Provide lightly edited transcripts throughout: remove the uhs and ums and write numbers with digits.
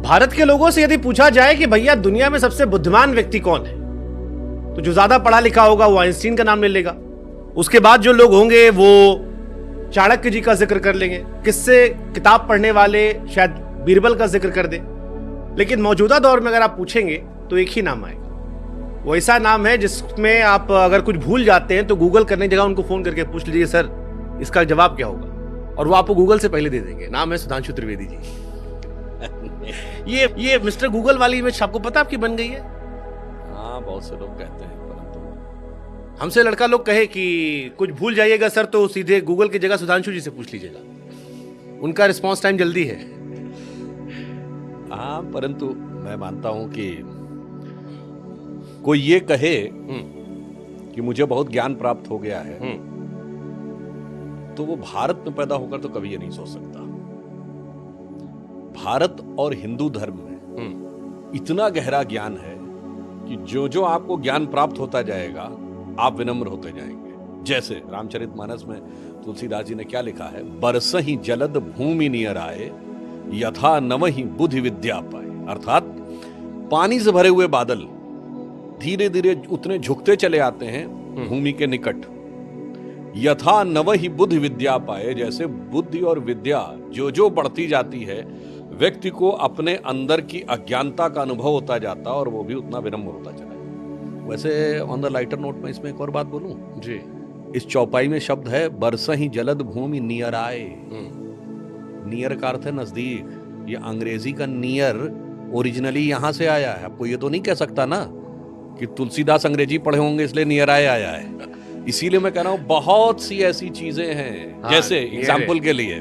भारत के लोगों से यदि पूछा जाए कि भैया दुनिया में सबसे बुद्धिमान व्यक्ति कौन है, तो जो ज्यादा पढ़ा लिखा होगा वो आइंस्टीन का नाम ले लेगा। उसके बाद जो लोग होंगे वो चाणक्य जी का जिक्र कर लेंगे। किससे किताब पढ़ने वाले शायद बीरबल का जिक्र कर दे। लेकिन मौजूदा दौर में अगर आप पूछेंगे तो एक ही नाम आएगा। वो ऐसा नाम है जिसमें आप अगर कुछ भूल जाते हैं तो गूगल करने की जगह उनको फोन करके पूछ लीजिए, सर इसका जवाब क्या होगा, और वो आपको गूगल से पहले दे देंगे। नाम है सुधांशु त्रिवेदी जी। ये मिस्टर गूगल वाली इमेज आपको पता आपकी बन गई है। हाँ, बहुत से लोग कहते हैं, परंतु हमसे लड़का लोग कहे कि कुछ भूल जाइएगा सर तो सीधे गूगल की जगह सुधांशु जी से पूछ लीजिएगा, उनका रिस्पॉन्स टाइम जल्दी है। हाँ, परंतु मैं मानता हूं कि कोई ये कहे कि मुझे बहुत ज्ञान प्राप्त हो गया है, तो वो भारत में पैदा होकर तो कभी ये नहीं सोच सकता। भारत और हिंदू धर्म में इतना गहरा ज्ञान है कि जो जो आपको ज्ञान प्राप्त होता जाएगा आप विनम्र होते जाएंगे। जैसे रामचरितमानस में तुलसीदास जी ने क्या लिखा है, बरसहि जलद भूमि नियर आए, यथा नवहि बुद्धि विद्या पाए। अर्थात पानी से भरे हुए बादल धीरे धीरे उतने झुकते चले आते हैं भूमि के निकट। यथा नवहि बुद्धि विद्या पाए, जैसे बुद्धि और विद्या जो जो बढ़ती जाती है व्यक्ति को अपने अंदर की अज्ञानता का अनुभव होता जाता और वो भी उतना विनम्र होता चला जाए। वैसे ऑन द लाइटर नोट में इसमें एक और बात बोलूं जी, इस चौपाई में शब्द है बरसहि जलद भूमि नियर आए। नियर का अर्थ है नजदीक। ये अंग्रेजी का नियर ओरिजिनली यहां से आया है। आपको ये तो नहीं कह सकता ना कि तुलसीदास अंग्रेजी पढ़े होंगे इसलिए नियर आए आया है। इसीलिए मैं कह रहा हूं बहुत सी ऐसी चीजें हैं। हाँ, जैसे एग्जाम्पल के लिए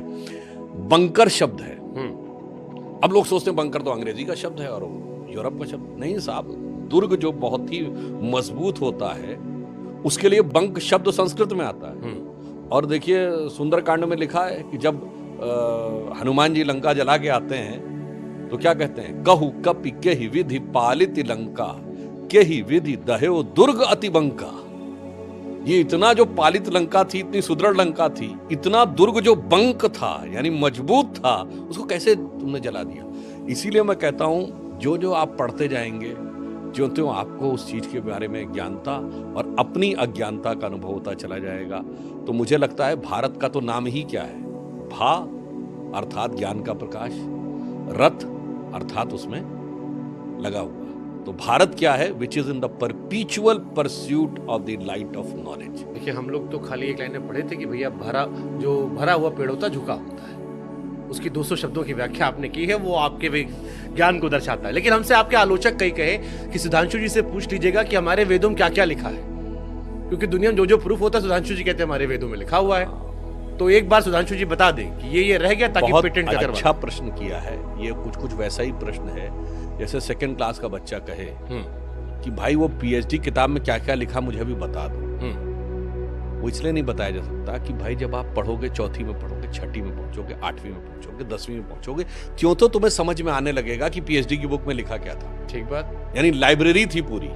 बंकर शब्द है। अब लोग सोचते हैं बंकर तो अंग्रेजी का शब्द है और यूरोप का शब्द। नहीं साहब, दुर्ग जो बहुत ही मजबूत होता है उसके लिए बंक शब्द संस्कृत में आता है। और देखिए सुंदरकांड में लिखा है कि जब हनुमान जी लंका जला के आते हैं तो क्या कहते हैं, कहु कपि केहि विधि पालित लंका, केहि विधि दहेओ दुर्ग अति बंका। ये इतना जो पालित लंका थी, इतनी सुदृढ़ लंका थी, इतना दुर्ग जो बंक था यानी मजबूत था, उसको कैसे तुमने जला दिया। इसीलिए मैं कहता हूं जो जो आप पढ़ते जाएंगे जो त्यों आपको उस चीज के बारे में ज्ञानता और अपनी अज्ञानता का अनुभव होता चला जाएगा। तो मुझे लगता है भारत का तो नाम ही क्या है, भा अर्थात ज्ञान का प्रकाश, रथ अर्थात उसमें लगा हुआ। तो भारत क्या है, which is in the परपीचुअल pursuit of the light of knowledge. देखिए हम लोग तो खाली एक लाइन में पढ़े थे कि भैया भरा हुआ पेड़ होता झुका होता है। उसकी 200 शब्दों की व्याख्या आपने की है, वो आपके ज्ञान को दर्शाता है। लेकिन हमसे आपके आलोचक कई कहे कि सुधांशु जी से पूछ लीजिएगा कि हमारे वेदों में क्या क्या लिखा है, क्योंकि दुनिया में जो जो प्रूफ होता है सुधांशु जी कहते हैं हमारे वेदों में लिखा हुआ है। तो एक बार सुधांशु जी बता दें कि ये रह गया ताकि पेटेंट का अच्छा प्रश्न किया है। ये कुछ वैसा ही प्रश्न है जैसे सेकंड क्लास का बच्चा कहे कि भाई वो पीएचडी किताब में क्या क्या लिखा मुझे भी बता दो। वो इसलिए नहीं बताया जा सकता कि भाई जब आप पढ़ोगे, चौथी में पढ़ोगे, छठी में पहुंचोगे, 8वीं में पहुंचोगे, 10वीं में पहुंचोगे, त्यों तो तुम्हें समझ में आने लगेगा कि पीएचडी की बुक में लिखा क्या था। ठीक बात। यानी लाइब्रेरी थी पूरी।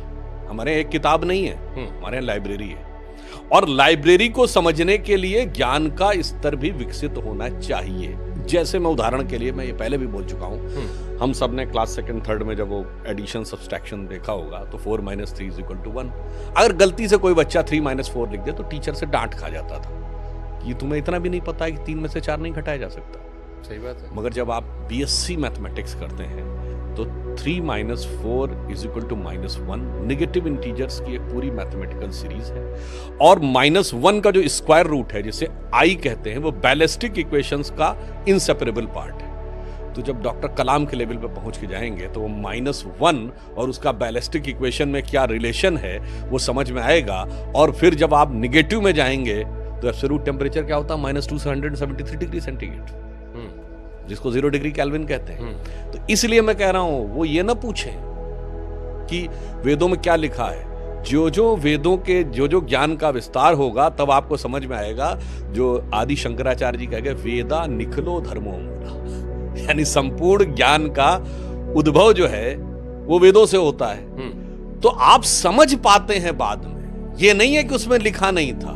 हमारे एक किताब नहीं है, हमारे यहाँ लाइब्रेरी है। और लाइब्रेरी को समझने के लिए ज्ञान का स्तर भी विकसित होना चाहिए। जैसे मैं उदाहरण के लिए, मैं ये पहले भी बोल चुका हूं, हम सब ने क्लास सेकंड थर्ड में जब वो एडिशन सब्सट्रैक्शन देखा होगा तो 4 - 3 = 1। अगर गलती से कोई बच्चा 3 - 4 लिख दे तो टीचर से डांट खा जाता था कि तुम्हें इतना भी नहीं पता है कि 3 में से 4 नहीं घटाया जा सकता। सही बात है। मगर जब आप बीएससी मैथमेटिक्स करते हैं तो 3 - 4 = -1 नेगेटिव इंटीजर्स की एक पूरी मैथमेटिकल सीरीज है। और -1 का जो स्क्वायर रूट है जिसे आई कहते हैं, वो बैलिस्टिक इक्वेशंस का इनसेपरेबल पार्ट है। तो जब डॉक्टर कलाम के लेवल पे पहुंच के जाएंगे तो वो -1 और उसका बैलिस्टिक इक्वेशन में क्या रिलेशन है वो समझ में आएगा। और फिर जब आप निगेटिव में जाएंगे तो एब्सोल्यूट टेम्परेचर क्या होता है, -2 से 173 डिग्री सेंटीग्रेड, जिसको 0 डिग्री केल्विन कहते हैं। तो इसलिए मैं कह रहा हूं वो ये ना पूछें कि वेदों में क्या लिखा है। जो जो वेदों के जो जो ज्ञान का विस्तार होगा तब आपको समझ में आएगा। जो आदि शंकराचार्य जी कह गए, वेदा निखलो धर्मो मूला, यानी संपूर्ण ज्ञान का उद्भव जो है वो वेदों से होता है। तो आप समझ पाते हैं बाद में, ये नहीं है कि उसमें लिखा नहीं था।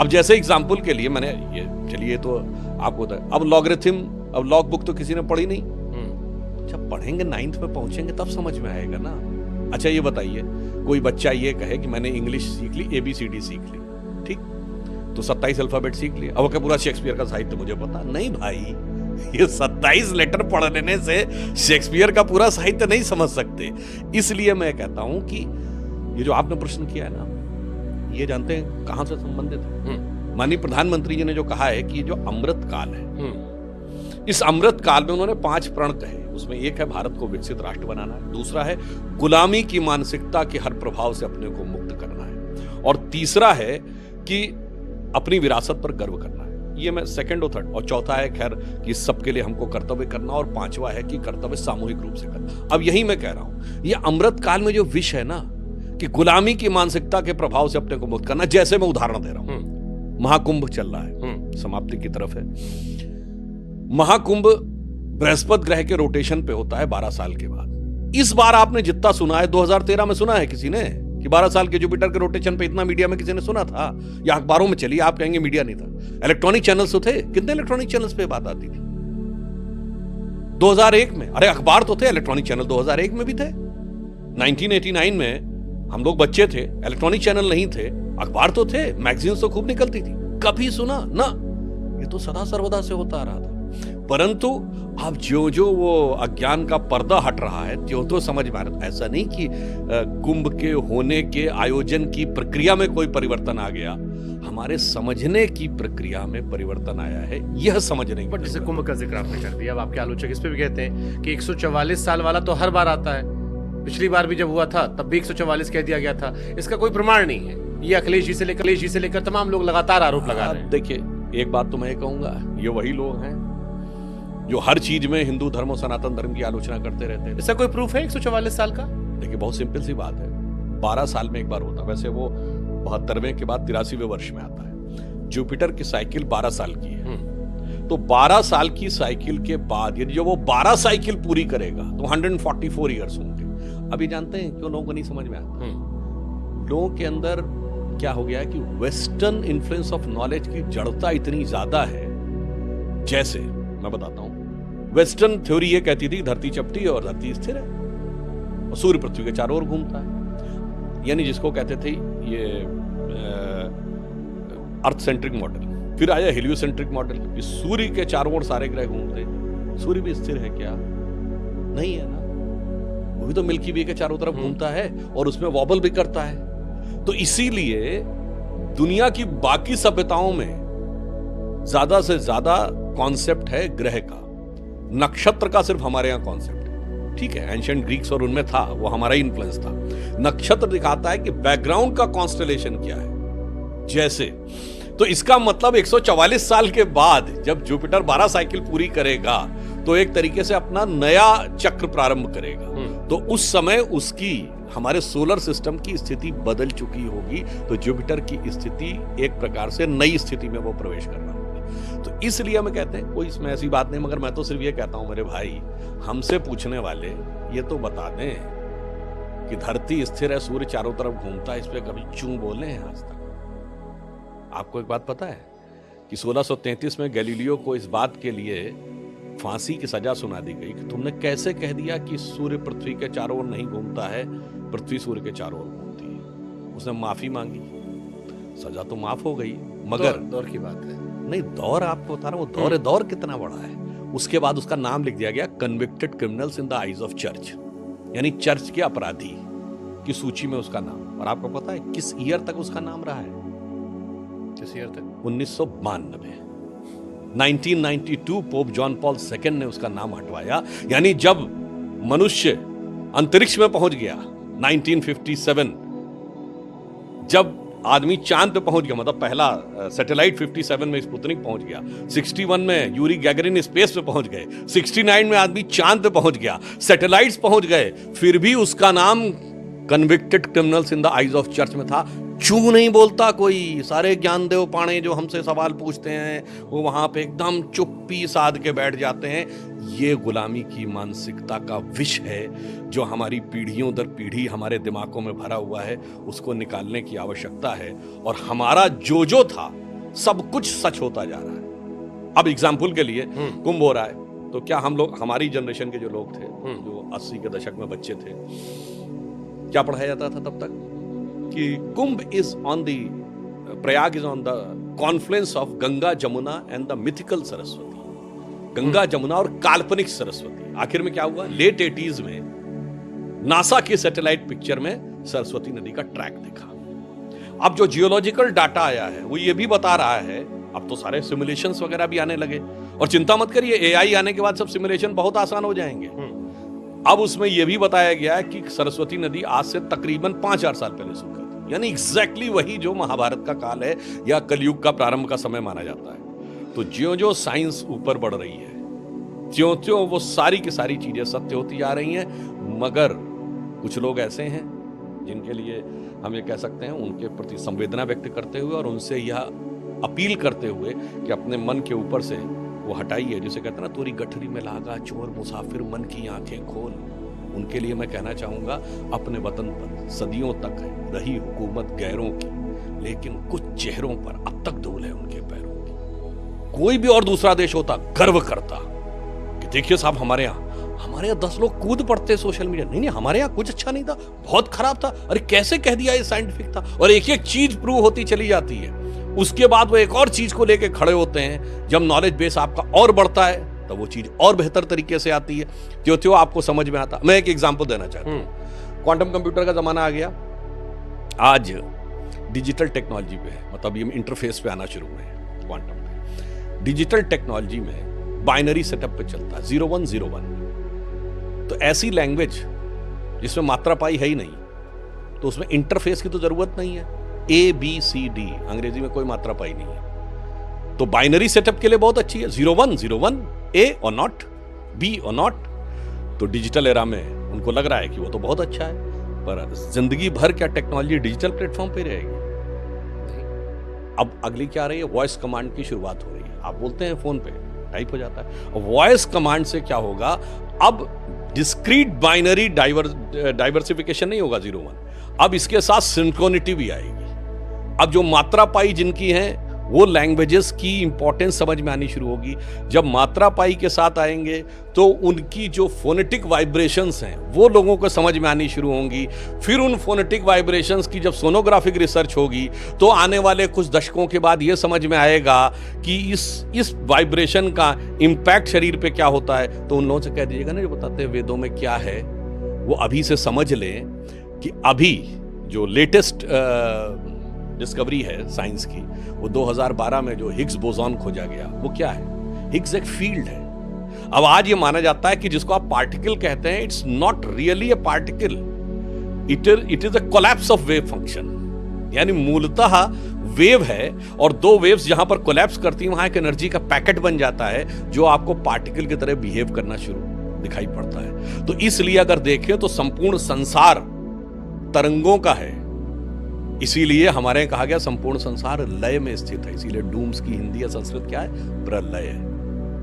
अब जैसे एग्जाम्पल के लिए मैंने ये, चलिए तो आपको अब लॉगरिथम, अब लॉग बुक तो किसी ने पढ़ी नहीं, जब पढ़ेंगे 9th में पहुंचेंगे तब समझ में आएगा ना। अच्छा ये बताइए, कोई बच्चा ये कहे कि मैंने इंग्लिश सीख ली, ABCD सीख ली, ठीक, तो 27 अल्फाबेट सीख लिया, अब क्या पूरा शेक्सपियर का साहित्य मुझे पता? नहीं भाई, ये 27 लेटर पढ़ लेने से शेक्सपियर का पूरा साहित्य नहीं समझ सकते। इसलिए मैं कहता हूं कि ये जो आपने प्रश्न किया है ना, ये जानते हैं कहां से संबंधित है? माननीय प्रधानमंत्री जी ने जो कहा है कि ये जो अमृत काल है, इस अमृत काल में उन्होंने 5 प्रण कहे। उसमें एक है भारत को विकसित राष्ट्र बनाना है, दूसरा है गुलामी की मानसिकता के हर प्रभाव से अपने को मुक्त करना है, और तीसरा है कि अपनी विरासत पर गर्व करना है। ये मैं सेकंड और थर्ड, और चौथा है खैर कि सबके लिए हमको कर्तव्य करना, और पांचवा है कि कर्तव्य सामूहिक रूप से करना। अब यही मैं कह रहा हूं, ये अमृत काल में जो विषय है ना कि गुलामी की मानसिकता के प्रभाव से अपने को मुक्त करना, जैसे मैं उदाहरण दे रहा हूं, महाकुंभ चल रहा है, समाप्ति की तरफ है। महाकुंभ बृहस्पति ग्रह के रोटेशन पे होता है 12 साल के बाद। इस बार आपने जितना सुना है, 2013 में सुना है किसी ने कि 12 साल के जुपिटर के रोटेशन पे इतना मीडिया में किसी ने सुना था? या अखबारों में चली, आप कहेंगे मीडिया नहीं था। इलेक्ट्रॉनिक चैनल्स तो थे, कितने इलेक्ट्रॉनिक चैनल्स पे बात आती थी 2001 में? अरे अखबार तो थे, इलेक्ट्रॉनिक चैनल 2001 में भी थे। 1989 में हम लोग बच्चे थे, इलेक्ट्रॉनिक चैनल नहीं थे, अखबार तो थे, मैगजीन्स तो खूब निकलती थी, कभी सुना ना? ये तो सदा सर्वदा से होता आ रहा था। परंतु अब जो वो अज्ञान का पर्दा हट रहा है, त्यों तो समझ में आ रहा है। ऐसा नहीं कि कुंभ के होने के आयोजन की प्रक्रिया में कोई परिवर्तन आ गया, हमारे समझने की प्रक्रिया में परिवर्तन आया है, यह समझने। पर जैसे कुंभ का जिक्र आपने कर दिया, अब आपके आलोचक इस पे भी कहते हैं कि 144 साल वाला तो हर बार आता है, पिछली बार भी जब हुआ था तब भी 144 कह दिया गया था, इसका कोई प्रमाण नहीं है। ये अखिलेश जी से लेकर तमाम लोग लगातार आरोप लगा रहे हैं। देखिए, एक बात तो मैं कहूंगा, ये वही लोग हैं जो हर चीज में हिंदू धर्म और सनातन धर्म की आलोचना करते रहते हैं। इसका कोई प्रूफ है 144 साल का? देखिए, बहुत सिंपल सी बात है, 12 साल में एक बार होता है। वैसे वो 72वें के बाद 83वें वर्ष में आता है। जुपिटर की साइकिल 12 साल की है, तो 12 साल की साइकिल के बाद यदि जो वो 12 साइकिल पूरी करेगा तो 144 ईयर्स होंगे। अभी जानते हैं क्यों लोगों को नहीं समझ में आता? लोगों के अंदर क्या हो गया है कि वेस्टर्न इन्फ्लुएंस ऑफ नॉलेज की जड़ता इतनी ज्यादा है। जैसे मैं बताता हूं, वेस्टर्न थ्योरी ये कहती थी धरती चपटी और धरती स्थिर है और सूर्य पृथ्वी के चारों ओर घूमता है, यानी जिसको कहते थे ये अर्थ सेंट्रिक मॉडल। फिर आया हेलियोसेंट्रिक मॉडल कि सूर्य के चारों ओर सारे ग्रह घूमते। सूर्य भी स्थिर है क्या? नहीं है ना, वो भी तो मिल्की वे के चारों तरफ घूमता है और उसमें वॉबल भी करता है। तो इसीलिए दुनिया की बाकी सभ्यताओं में ज्यादा से ज्यादा कॉन्सेप्ट है ग्रह का, नक्षत्र का सिर्फ हमारे यहां कॉन्सेप्ट है। ठीक है, एंशिएंट ग्रीक्स और उनमें था, वो हमारा ही इन्फ्लुएंस था। नक्षत्र दिखाता है कि बैकग्राउंड का कॉन्स्टेलेशन क्या है। जैसे तो इसका मतलब 144 साल के बाद जब जुपिटर 12 साइकिल पूरी करेगा तो एक तरीके से अपना नया चक्र प्रारंभ करेगा। तो उस समय उसकी हमारे सोलर सिस्टम की स्थिति बदल चुकी होगी, तो जुपिटर की स्थिति एक प्रकार से नई स्थिति में वो प्रवेश कर रहा होगा। तो इसलिए हम कहते हैं कोई इसमें ऐसी बात नहीं, मगर मैं तो सिर्फ ये कहता हूं मेरे भाई, हमसे पूछने वाले ये तो बता दें कि धरती स्थिर है, सूर्य चारों तरफ घूमता है, इस पे कभी चूं बोले हैं आज तक? आपको एक बात पता है कि 1633 में गैलीलियो को इस बात के लिए फांसी की सजा सुना दी गई कि तुमने कैसे कह दिया कि सूर्य पृथ्वी के चारों ओर नहीं घूमता है, पृथ्वी सूर्य के चारों ओर घूमती है। उसने माफी मांगी, सजा तो माफ हो गई, मगर दौर की बात है। नहीं, दौर आपको बता रहा हूं, वो दौर कितना बड़ा है। उसके बाद उसका नाम लिख दिया गया convicted criminals in the eyes of church, यानी चर्च के अपराधी की सूची में उसका नाम। और आपको पता है किस ईयर तक उसका नाम रहा है? किस ईयर तक? 1992। 1992 पोप जॉन पॉल II ने उसका नाम हटवाया, यानी जब मनुष्य अंतरिक्ष में पहुंच गया 1957, जब आदमी चांद पे पहुंच गया, मतलब पहला सैटेलाइट 57 में स्पुतनिक पहुंच गया, 61 में यूरी गैगरिन स्पेस पे पहुंच गए, 69 में आदमी चांद पे पहुंच गया, सैटेलाइट्स पहुंच गए, फिर भी उसका नाम convicted criminals in the eyes of church में था। चू नहीं बोलता कोई। सारे ज्ञानदेव पाणे जो हमसे सवाल पूछते हैं वो वहां पे एकदम चुप्पी साध के बैठ जाते हैं। ये गुलामी की मानसिकता का विष है जो हमारी पीढ़ियों दर पीढ़ी हमारे दिमागों में भरा हुआ है, उसको निकालने की आवश्यकता है। और हमारा जो था सब कुछ सच होता जा रहा है। अब एग्जाम्पल के लिए कुंभ हो रहा है, तो क्या हम लोग, हमारी जनरेशन के जो लोग थे, जो 80 के दशक में बच्चे थे, क्या पढ़ाया जाता था तब तक कि Kumbh is on the, Prayag is on the confluence of Ganga Jamuna and the mythical Saraswati. Ganga Jamuna और काल्पनिक सरस्वती। आखिर में क्या हुआ, लेट 80s में नासा के सैटेलाइट पिक्चर में सरस्वती नदी का ट्रैक दिखा। अब जो जियोलॉजिकल डाटा आया है वो ये भी बता रहा है, अब तो सारे सिमुलेशंस वगैरह भी आने लगे, और चिंता मत करिए, एआई आने के बाद सब सिमुलेशन बहुत आसान हो जाएंगे। अब उसमें यह भी बताया गया है कि सरस्वती नदी आज से तकरीबन 5000 साल पहले सूखी थी, यानी एग्जैक्टली वही जो महाभारत का काल है या कलयुग का प्रारंभ का समय माना जाता है। तो ज्यों ज्यों साइंस ऊपर बढ़ रही है, त्यों त्यों वो सारी की सारी चीजें सत्य होती जा रही हैं। मगर कुछ लोग ऐसे हैं जिनके लिए हम ये कह सकते हैं, उनके प्रति संवेदना व्यक्त करते हुए और उनसे यह अपील करते हुए कि अपने मन के ऊपर से वो हटाइए, जिसे कहते हैं ना, तोरी गठरी में लागा चोर मुसाफिर मन की आंखें खोल। उनके लिए मैं कहना चाहूंगा, अपने वतन पर सदियों तक रही हुकूमत गैरों की, लेकिन कुछ चेहरों पर अब तक धूल है उनके पैरों की। कोई भी और दूसरा देश होता गर्व करता कि देखिए साहब, हमारे यहाँ 10 लोग कूद पड़ते सोशल मीडिया, नहीं हमारे यहाँ कुछ अच्छा नहीं था, बहुत खराब था, अरे कैसे कह दिया ये साइंटिफिक था, और एक एक चीज प्रूव होती चली जाती है। उसके बाद वो एक और चीज को लेके खड़े होते हैं। जब नॉलेज बेस आपका और बढ़ता है तब वो चीज और बेहतर तरीके से आती है, त्यों त्यों आपको समझ में आता। मैं एक एग्जांपल देना चाहता हूं। क्वांटम कंप्यूटर का जमाना आ गया, आज डिजिटल टेक्नोलॉजी पे है, मतलब ये इंटरफेस पे आना शुरू हुए हैं। क्वांटम पे डिजिटल टेक्नोलॉजी में बाइनरी सेटअप पे चलता है, 0101। तो ऐसी लैंग्वेज जिसमें मात्रा पाई है ही नहीं, तो उसमें इंटरफेस की तो जरूरत नहीं है। ABCD, अंग्रेजी में कोई मात्रा पाई नहीं है, तो बाइनरी सेटअप के लिए बहुत अच्छी है। 0101, A और नॉट, B और नॉट। तो डिजिटल एरा में उनको लग रहा है कि वो तो बहुत अच्छा है, पर जिंदगी भर क्या टेक्नोलॉजी डिजिटल प्लेटफॉर्म पे रहेगी? अब अगली क्या आ रही है, वॉइस कमांड की शुरुआत हो रही है। आप बोलते हैं फोन पे, टाइप हो जाता है। वॉइस कमांड से क्या होगा, अब डिस्क्रीट बाइनरी डाइवर्सिफिकेशन नहीं होगा 01, अब इसके साथ सिंक्रोनिटी भी आएगी। अब जो मात्रा पाई जिनकी है, वो लैंग्वेजेस की इंपॉर्टेंस समझ में आनी शुरू होगी। जब मात्रा पाई के साथ आएंगे तो उनकी जो फोनेटिक वाइब्रेशंस हैं वो लोगों को समझ में आनी शुरू होंगी। फिर उन फोनेटिक वाइब्रेशंस की जब सोनोग्राफिक रिसर्च होगी तो आने वाले कुछ दशकों के बाद ये समझ में आएगा कि इस वाइब्रेशन का इम्पैक्ट शरीर पे क्या होता है। तो उन लोगों से कह दीजिएगा ना, जो बताते हैं वेदों में क्या है, वो अभी से समझ लें कि अभी जो लेटेस्ट डिस्कवरी है साइंस की, वो 2012 में जो हिग्स बोसॉन खोजा गया, वो क्या है, हिग्स एक फील्ड है। अब आज ये माना जाता है कि जिसको आप पार्टिकल कहते हैं, it's not really a particle, it is a collapse of wave function. यानी मूलतः वेव है, और दो वेव्स जहां पर कोलैप्स करती हैं वहां एक एनर्जी का पैकेट बन जाता है जो आपको पार्टिकल की तरह बिहेव करना शुरू दिखाई पड़ता है। तो इसलिए अगर देखें तो संपूर्ण संसार तरंगों का है, इसीलिए हमारे कहा गया संपूर्ण संसार लय में स्थित है। इसीलिए डूम्स की हिंदी या संस्कृत क्या है, प्रलय है,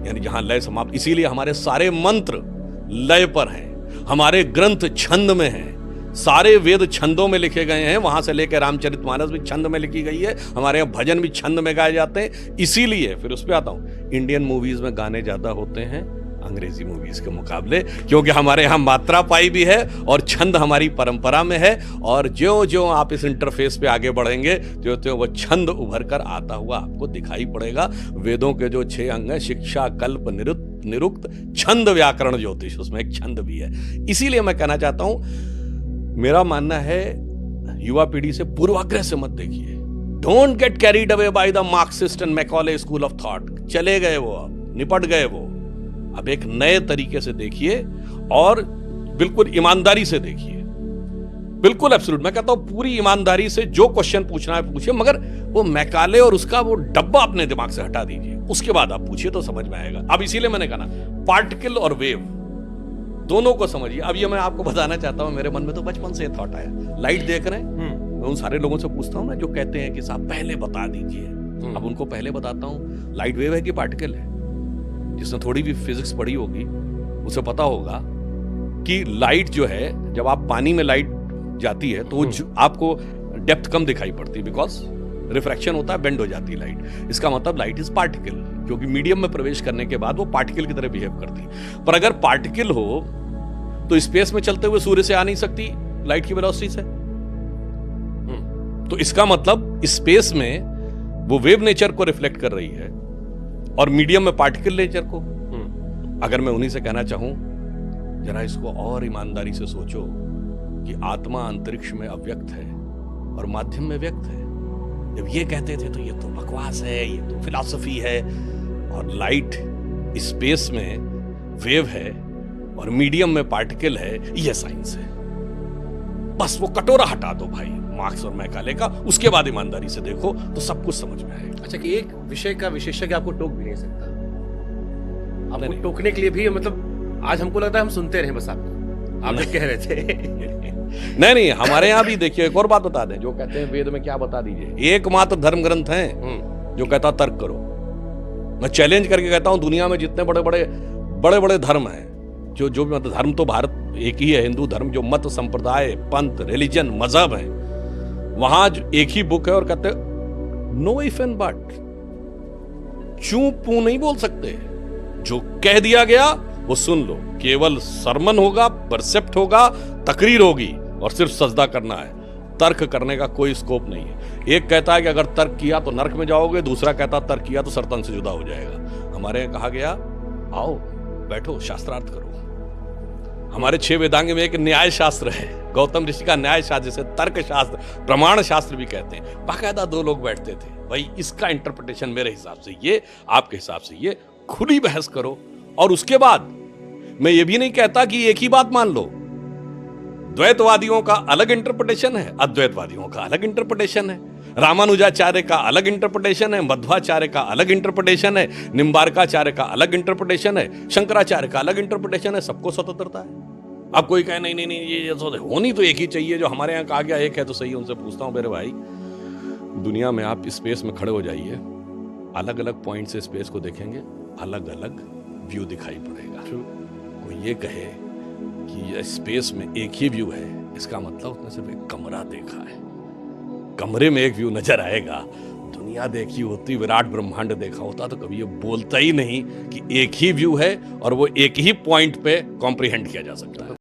यानी जहां लय समाप्त। इसीलिए हमारे सारे मंत्र लय पर हैं, हमारे ग्रंथ छंद में हैं, सारे वेद छंदों में लिखे गए हैं, वहां से लेकर रामचरितमानस भी छंद में लिखी गई है, हमारे यहाँ भजन भी छंद में गाए जाते हैं। इसीलिए फिर उस पर आता हूं, इंडियन मूवीज में गाने ज्यादा होते हैं अंग्रेजी मूवीज के मुकाबले, क्योंकि हमारे यहाँ मात्रा पाई भी है और छंद हमारी परंपरा में है। और ज्यों ज्यों आप इस इंटरफेस पे आगे बढ़ेंगे त्यों त्यों वो छंद उभर कर आता हुआ आपको दिखाई पड़ेगा। वेदों के जो 6 अंग हैं, शिक्षा, कल्प, निरुक्त, छंद, व्याकरण, ज्योतिष, उसमें एक छंद भी है। इसीलिए मैं कहना चाहता हूं, मेरा मानना है युवा पीढ़ी से पूर्वाग्रह से मत देखिए। Don't get carried away by the Marxist and Macaulay school of thought. चले गए वो, अब निपट गए वो। अब एक नए तरीके से देखिए और बिल्कुल ईमानदारी से देखिए, बिल्कुल एब्सोल्यूट। मैं कहता हूं पूरी ईमानदारी से जो क्वेश्चन पूछना है पूछिए, मगर वो मैकाले और उसका वो डब्बा अपने दिमाग से हटा दीजिए, उसके बाद आप पूछिए तो समझ में आएगा। अब इसीलिए मैंने कहा ना, पार्टिकल और वेव दोनों को समझिए। अब ये मैं आपको बताना चाहता हूं, मेरे मन में तो बचपन से थॉट आया। लाइट देख रहे हैं, मैं उन सारे लोगों से पूछता हूं ना जो कहते हैं कि साहब पहले बता दीजिए। अब उनको पहले बताता हूं, लाइट वेव है कि पार्टिकल है। जिसने थोड़ी भी फिजिक्स पढ़ी होगी उसे पता होगा कि लाइट जो है, जब आप पानी में लाइट जाती है तो आपको डेप्थ कम दिखाई पड़ती है, बिकॉज रिफ्रैक्शन होता है, बेंड हो जाती है लाइट। इसका मतलब लाइट इज पार्टिकल, क्योंकि मीडियम में प्रवेश करने के बाद वो पार्टिकल की तरह बिहेव करती है। पर अगर पार्टिकल हो तो स्पेस में चलते हुए सूर्य से आ नहीं सकती लाइट की वेलोसिटी से। तो इसका मतलब स्पेस में वो वेव नेचर को रिफ्लेक्ट कर रही है और मीडियम में पार्टिकल नेचर को। अगर मैं उन्हीं से कहना चाहूं, जरा इसको और ईमानदारी से सोचो कि आत्मा अंतरिक्ष में अव्यक्त है और माध्यम में व्यक्त है। जब ये कहते थे तो ये तो बकवास है, ये तो फिलॉसफी है, और लाइट स्पेस में वेव है और मीडियम में पार्टिकल है, ये साइंस है। बस वो कटोरा हटा दो भाई मार्क्स और मैकाले का, उसके बाद ईमानदारी से देखो तो सब कुछ समझ में आएगा। अच्छा, कि एक विषय का विशेषज्ञ आपको टोक भी नहीं सकता, आपको टोकने के लिए भी, मतलब आज हमको लगता है हम सुनते रहे बस आप जो कह रहे थे। नहीं, हमारे यहाँ भी देखिए, एक और बात बता दें, जो कहते हैं वेद में क्या बता दीजिए, एकमात्र धर्म ग्रंथ है जो कहता तर्क करो। मैं चैलेंज करके कहता हूं दुनिया में जितने बड़े बड़े धर्म हैं, जो मतलब धर्म तो भारत एक ही है, हिंदू धर्म, जो मत संप्रदाय पंथ रिलीजन मजहब है, वहां एक ही बुक है और कहते नो इफ एंड बट, चू पू नहीं बोल सकते, जो कह दिया गया वो सुन लो, केवल सरमन होगा, परसेप्ट होगा, तकरीर होगी और सिर्फ सजदा करना है। तर्क करने का कोई स्कोप नहीं है। एक कहता है कि अगर तर्क किया तो नरक में जाओगे, दूसरा कहता तर्क किया तो सर्तन से जुदा हो जाएगा। हमारे यहाँ कहा गया आओ बैठो शास्त्रार्थ करो। हमारे 6 वेदांग में एक न्याय शास्त्र है, गौतम ऋषि का न्याय शास्त्र, जिसे तर्क शास्त्र, प्रमाण शास्त्र भी कहते हैं। बाकायदा 2 लोग बैठते थे, भाई इसका इंटरप्रिटेशन मेरे हिसाब से ये, आपके हिसाब से ये, खुली बहस करो। और उसके बाद मैं ये भी नहीं कहता कि एक ही बात मान लो। द्वैतवादियों का अलग इंटरप्रिटेशन है, अद्वैतवादियों का अलग इंटरप्रिटेशन है, रामानुजाचार्य का अलग इंटरप्रिटेशन है, मध्वाचार्य का अलग इंटरप्रिटेशन है, निम्बारकाचार्य का अलग इंटरप्रिटेशन है, शंकराचार्य का अलग इंटरप्रिटेशन है। सबको स्वतंत्रता है। अब कोई कहे नहीं ये होनी तो एक ही चाहिए, जो हमारे यहाँ कहा गया एक है तो सही। उनसे पूछता हूं मेरे भाई, दुनिया में आप स्पेस में खड़े हो जाइए, अलग अलग पॉइंट से स्पेस को देखेंगे, अलग अलग व्यू दिखाई पड़ेगा। कोई ये कहे कि स्पेस में एक ही व्यू है, इसका मतलब उसने सिर्फ एक कमरा देखा है। कमरे में एक व्यू नजर आएगा, दुनिया देखी होती, विराट ब्रह्मांड देखा होता, तो कभी ये बोलता ही नहीं कि एक ही व्यू है और वो एक ही पॉइंट पे कॉम्प्रिहेंड किया जा सकता है।